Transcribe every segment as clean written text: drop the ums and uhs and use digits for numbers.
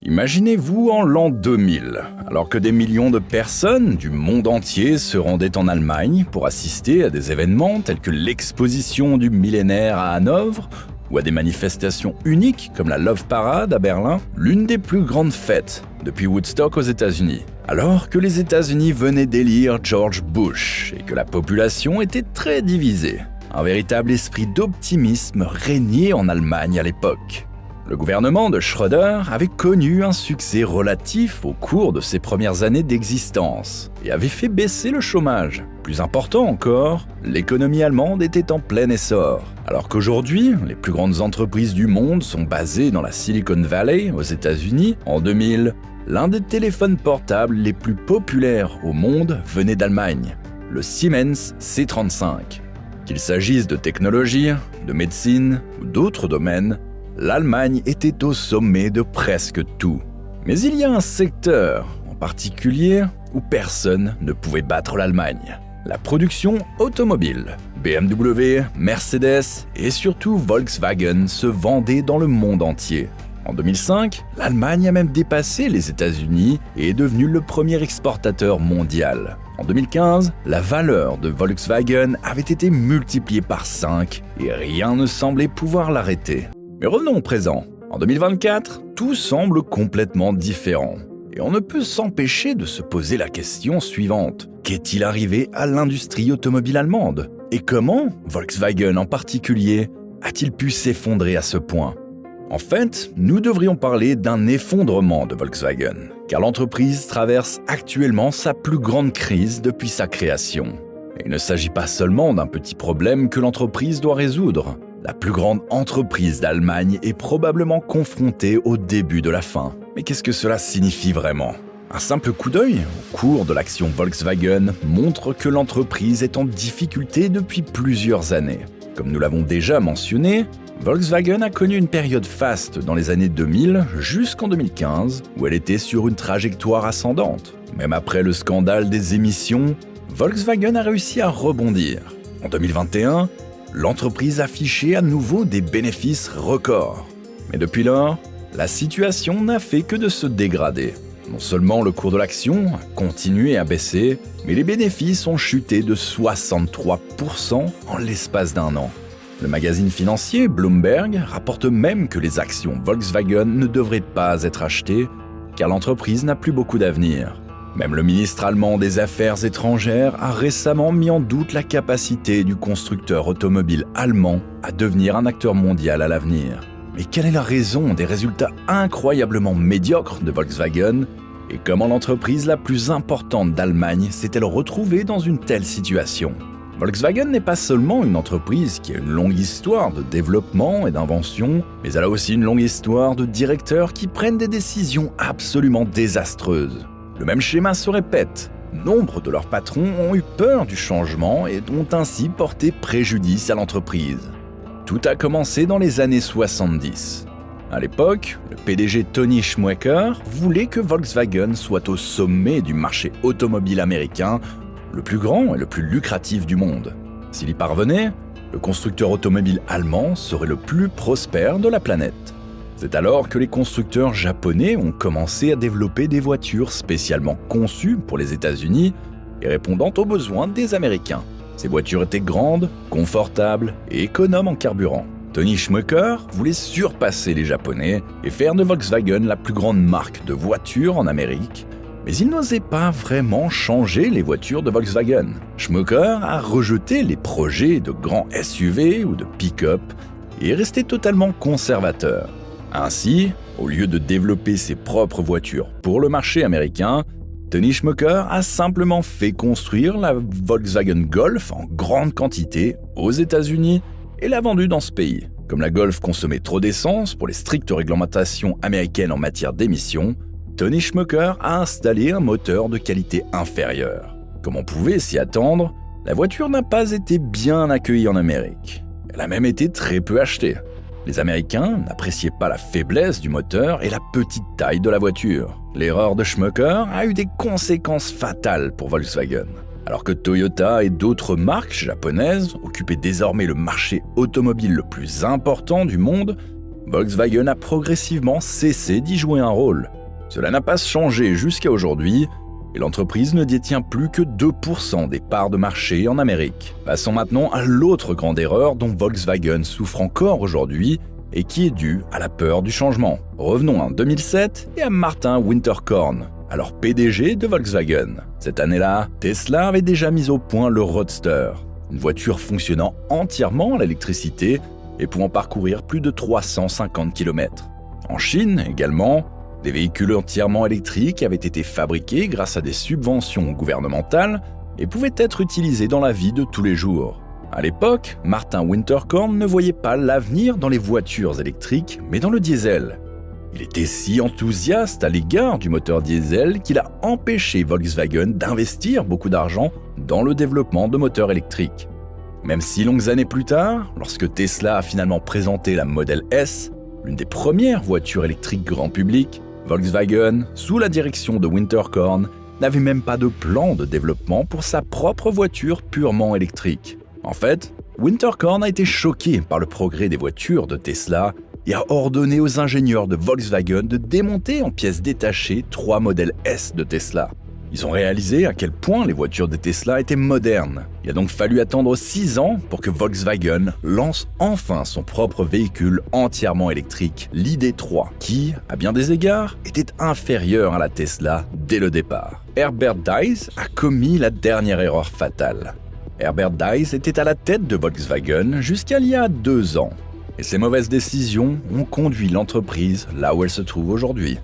Imaginez-vous en l'an 2000, alors que des millions de personnes du monde entier se rendaient en Allemagne pour assister à des événements tels que l'exposition du millénaire à Hanovre ou à des manifestations uniques comme la Love Parade à Berlin, l'une des plus grandes fêtes depuis Woodstock aux États-Unis. Alors que les États-Unis venaient d'élire George Bush et que la population était très divisée, un véritable esprit d'optimisme régnait en Allemagne à l'époque. Le gouvernement de Schröder avait connu un succès relatif au cours de ses premières années d'existence et avait fait baisser le chômage. Plus important encore, l'économie allemande était en plein essor. Alors qu'aujourd'hui, les plus grandes entreprises du monde sont basées dans la Silicon Valley aux États-Unis, en 2000, l'un des téléphones portables les plus populaires au monde venait d'Allemagne, le Siemens C35. Qu'il s'agisse de technologie, de médecine ou d'autres domaines, l'Allemagne était au sommet de presque tout. Mais il y a un secteur en particulier où personne ne pouvait battre l'Allemagne. La production automobile. BMW, Mercedes et surtout Volkswagen se vendaient dans le monde entier. En 2005, l'Allemagne a même dépassé les États-Unis et est devenue le premier exportateur mondial. En 2015, la valeur de Volkswagen avait été multipliée par 5 et rien ne semblait pouvoir l'arrêter. Mais revenons au présent. En 2024, tout semble complètement différent. Et on ne peut s'empêcher de se poser la question suivante. Qu'est-il arrivé à l'industrie automobile allemande? Et comment Volkswagen en particulier a-t-il pu s'effondrer à ce point? En fait, nous devrions parler d'un effondrement de Volkswagen, car l'entreprise traverse actuellement sa plus grande crise depuis sa création. Et il ne s'agit pas seulement d'un petit problème que l'entreprise doit résoudre. La plus grande entreprise d'Allemagne est probablement confrontée au début de la fin. Mais qu'est-ce que cela signifie vraiment? Un simple coup d'œil au cours de l'action Volkswagen montre que l'entreprise est en difficulté depuis plusieurs années. Comme nous l'avons déjà mentionné, Volkswagen a connu une période faste dans les années 2000 jusqu'en 2015 où elle était sur une trajectoire ascendante. Même après le scandale des émissions, Volkswagen a réussi à rebondir. En 2021, l'entreprise affichait à nouveau des bénéfices records. Mais depuis lors, la situation n'a fait que de se dégrader. Non seulement le cours de l'action a continué à baisser, mais les bénéfices ont chuté de 63% en l'espace d'un an. Le magazine financier Bloomberg rapporte même que les actions Volkswagen ne devraient pas être achetées car l'entreprise n'a plus beaucoup d'avenir. Même le ministre allemand des Affaires étrangères a récemment mis en doute la capacité du constructeur automobile allemand à devenir un acteur mondial à l'avenir. Mais quelle est la raison des résultats incroyablement médiocres de Volkswagen et comment l'entreprise la plus importante d'Allemagne s'est-elle retrouvée dans une telle situation? Volkswagen n'est pas seulement une entreprise qui a une longue histoire de développement et d'invention, mais elle a aussi une longue histoire de directeurs qui prennent des décisions absolument désastreuses. Le même schéma se répète. Nombre de leurs patrons ont eu peur du changement et ont ainsi porté préjudice à l'entreprise. Tout a commencé dans les années 70. À l'époque, le PDG Tony Schumacher voulait que Volkswagen soit au sommet du marché automobile américain, le plus grand et le plus lucratif du monde. S'il y parvenait, le constructeur automobile allemand serait le plus prospère de la planète. C'est alors que les constructeurs japonais ont commencé à développer des voitures spécialement conçues pour les États-Unis et répondant aux besoins des Américains. Ces voitures étaient grandes, confortables et économes en carburant. Tony Schumacher voulait surpasser les Japonais et faire de Volkswagen la plus grande marque de voitures en Amérique, mais il n'osait pas vraiment changer les voitures de Volkswagen. Schumacher a rejeté les projets de grands SUV ou de pick-up et est resté totalement conservateur. Ainsi, au lieu de développer ses propres voitures pour le marché américain, Tony Schumacher a simplement fait construire la Volkswagen Golf en grande quantité aux États-Unis et l'a vendue dans ce pays. Comme la Golf consommait trop d'essence pour les strictes réglementations américaines en matière d'émissions, Tony Schumacher a installé un moteur de qualité inférieure. Comme on pouvait s'y attendre, la voiture n'a pas été bien accueillie en Amérique. Elle a même été très peu achetée. Les Américains n'appréciaient pas la faiblesse du moteur et la petite taille de la voiture. L'erreur de Schumacher a eu des conséquences fatales pour Volkswagen. Alors que Toyota et d'autres marques japonaises occupaient désormais le marché automobile le plus important du monde, Volkswagen a progressivement cessé d'y jouer un rôle. Cela n'a pas changé jusqu'à aujourd'hui, et l'entreprise ne détient plus que 2% des parts de marché en Amérique. Passons maintenant à l'autre grande erreur dont Volkswagen souffre encore aujourd'hui et qui est due à la peur du changement. Revenons en 2007 et à Martin Winterkorn, alors PDG de Volkswagen. Cette année-là, Tesla avait déjà mis au point le Roadster, une voiture fonctionnant entièrement à l'électricité et pouvant parcourir plus de 350 km. En Chine également, des véhicules entièrement électriques avaient été fabriqués grâce à des subventions gouvernementales et pouvaient être utilisés dans la vie de tous les jours. À l'époque, Martin Winterkorn ne voyait pas l'avenir dans les voitures électriques, mais dans le diesel. Il était si enthousiaste à l'égard du moteur diesel qu'il a empêché Volkswagen d'investir beaucoup d'argent dans le développement de moteurs électriques. Même 6 longues années plus tard, lorsque Tesla a finalement présenté la Model S, l'une des premières voitures électriques grand public, Volkswagen, sous la direction de Winterkorn, n'avait même pas de plan de développement pour sa propre voiture purement électrique. En fait, Winterkorn a été choqué par le progrès des voitures de Tesla et a ordonné aux ingénieurs de Volkswagen de démonter en pièces détachées 3 modèles S de Tesla. Ils ont réalisé à quel point les voitures de Tesla étaient modernes. Il a donc fallu attendre 6 ans pour que Volkswagen lance enfin son propre véhicule entièrement électrique, l'ID3, qui, à bien des égards, était inférieur à la Tesla dès le départ. Herbert Diess a commis la dernière erreur fatale. Herbert Diess était à la tête de Volkswagen jusqu'à il y a 2 ans. Et ses mauvaises décisions ont conduit l'entreprise là où elle se trouve aujourd'hui.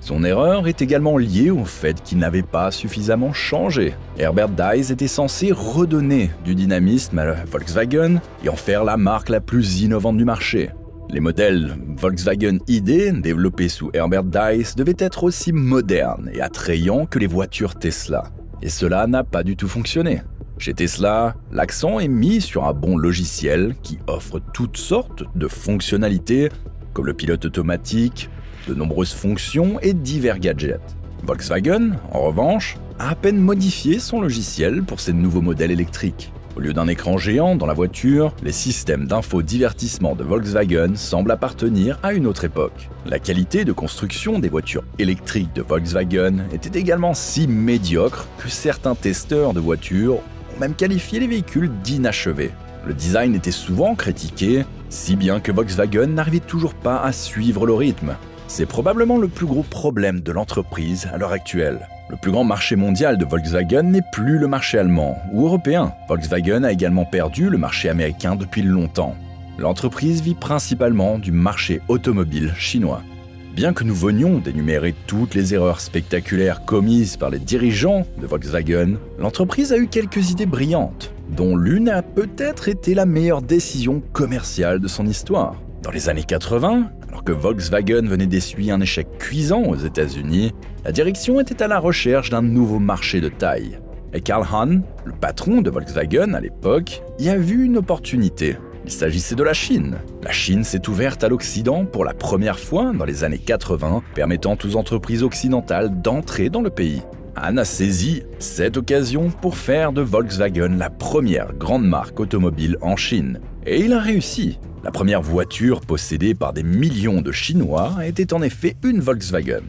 Son erreur est également liée au fait qu'il n'avait pas suffisamment changé. Herbert Diess était censé redonner du dynamisme à Volkswagen et en faire la marque la plus innovante du marché. Les modèles Volkswagen ID développés sous Herbert Diess devaient être aussi modernes et attrayants que les voitures Tesla. Et cela n'a pas du tout fonctionné. Chez Tesla, l'accent est mis sur un bon logiciel qui offre toutes sortes de fonctionnalités, comme le pilote automatique, de nombreuses fonctions et divers gadgets. Volkswagen, en revanche, a à peine modifié son logiciel pour ses nouveaux modèles électriques. Au lieu d'un écran géant dans la voiture, les systèmes d'infodivertissement de Volkswagen semblent appartenir à une autre époque. La qualité de construction des voitures électriques de Volkswagen était également si médiocre que certains testeurs de voitures ont même qualifié les véhicules d'inachevés. Le design était souvent critiqué, si bien que Volkswagen n'arrivait toujours pas à suivre le rythme. C'est probablement le plus gros problème de l'entreprise à l'heure actuelle. Le plus grand marché mondial de Volkswagen n'est plus le marché allemand ou européen. Volkswagen a également perdu le marché américain depuis longtemps. L'entreprise vit principalement du marché automobile chinois. Bien que nous venions d'énumérer toutes les erreurs spectaculaires commises par les dirigeants de Volkswagen, l'entreprise a eu quelques idées brillantes, dont l'une a peut-être été la meilleure décision commerciale de son histoire. Dans les années 80, alors que Volkswagen venait d'essuyer un échec cuisant aux États-Unis, la direction était à la recherche d'un nouveau marché de taille. Et Karl Hahn, le patron de Volkswagen à l'époque, y a vu une opportunité. Il s'agissait de la Chine. La Chine s'est ouverte à l'Occident pour la première fois dans les années 80, permettant aux entreprises occidentales d'entrer dans le pays. Hahn a saisi cette occasion pour faire de Volkswagen la première grande marque automobile en Chine. Et il a réussi. La première voiture possédée par des millions de Chinois était en effet une Volkswagen.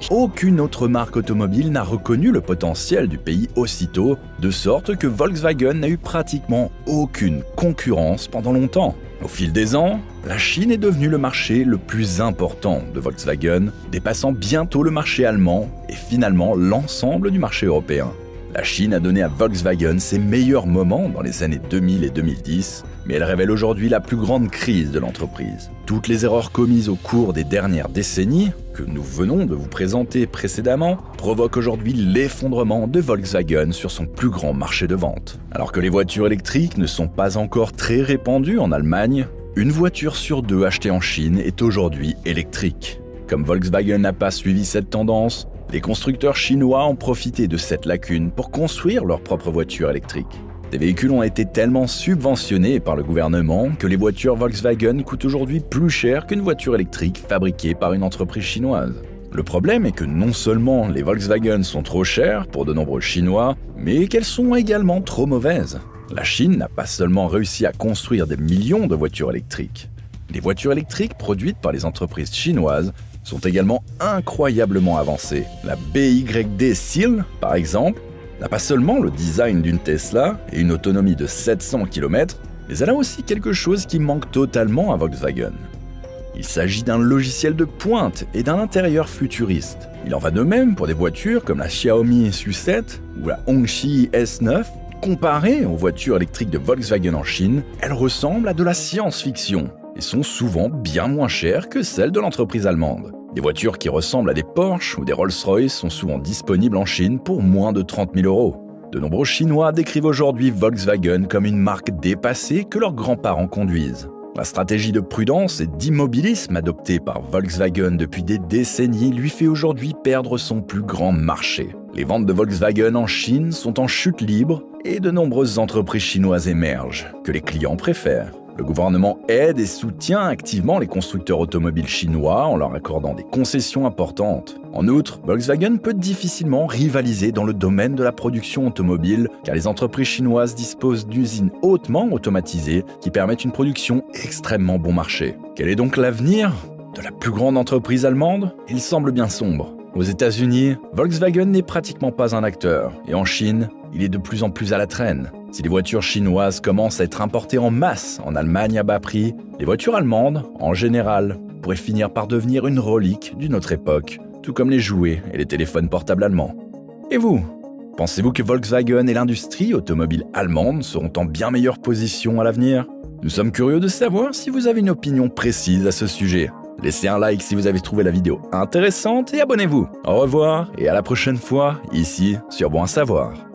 Aucune autre marque automobile n'a reconnu le potentiel du pays aussitôt, de sorte que Volkswagen n'a eu pratiquement aucune concurrence pendant longtemps. Au fil des ans, la Chine est devenue le marché le plus important de Volkswagen, dépassant bientôt le marché allemand et finalement l'ensemble du marché européen. La Chine a donné à Volkswagen ses meilleurs moments dans les années 2000 et 2010, mais elle révèle aujourd'hui la plus grande crise de l'entreprise. Toutes les erreurs commises au cours des dernières décennies, que nous venons de vous présenter précédemment, provoquent aujourd'hui l'effondrement de Volkswagen sur son plus grand marché de vente. Alors que les voitures électriques ne sont pas encore très répandues en Allemagne, une voiture sur 2 achetée en Chine est aujourd'hui électrique. Comme Volkswagen n'a pas suivi cette tendance, les constructeurs chinois ont profité de cette lacune pour construire leurs propres voitures électriques. Des véhicules ont été tellement subventionnés par le gouvernement que les voitures Volkswagen coûtent aujourd'hui plus cher qu'une voiture électrique fabriquée par une entreprise chinoise. Le problème est que non seulement les Volkswagen sont trop chers pour de nombreux Chinois, mais qu'elles sont également trop mauvaises. La Chine n'a pas seulement réussi à construire des millions de voitures électriques. Les voitures électriques produites par les entreprises chinoises sont également incroyablement avancées. La BYD Seal, par exemple, n'a pas seulement le design d'une Tesla et une autonomie de 700 km, mais elle a aussi quelque chose qui manque totalement à Volkswagen. Il s'agit d'un logiciel de pointe et d'un intérieur futuriste. Il en va de même pour des voitures comme la Xiaomi SU7 ou la Hongqi S9. Comparées aux voitures électriques de Volkswagen en Chine, elles ressemblent à de la science-fiction et sont souvent bien moins chères que celles de l'entreprise allemande. Des voitures qui ressemblent à des Porsche ou des Rolls-Royce sont souvent disponibles en Chine pour moins de 30 000 €. De nombreux Chinois décrivent aujourd'hui Volkswagen comme une marque dépassée que leurs grands-parents conduisent. La stratégie de prudence et d'immobilisme adoptée par Volkswagen depuis des décennies lui fait aujourd'hui perdre son plus grand marché. Les ventes de Volkswagen en Chine sont en chute libre et de nombreuses entreprises chinoises émergent, que les clients préfèrent. Le gouvernement aide et soutient activement les constructeurs automobiles chinois en leur accordant des concessions importantes. En outre, Volkswagen peut difficilement rivaliser dans le domaine de la production automobile car les entreprises chinoises disposent d'usines hautement automatisées qui permettent une production extrêmement bon marché. Quel est donc l'avenir de la plus grande entreprise allemande ? Il semble bien sombre. Aux États-Unis, Volkswagen n'est pratiquement pas un acteur et en Chine, il est de plus en plus à la traîne. Si les voitures chinoises commencent à être importées en masse en Allemagne à bas prix, les voitures allemandes, en général, pourraient finir par devenir une relique d'une autre époque, tout comme les jouets et les téléphones portables allemands. Et vous ? Pensez-vous que Volkswagen et l'industrie automobile allemande seront en bien meilleure position à l'avenir ? Nous sommes curieux de savoir si vous avez une opinion précise à ce sujet. Laissez un like si vous avez trouvé la vidéo intéressante et abonnez-vous. Au revoir et à la prochaine fois, ici sur Bon à Savoir.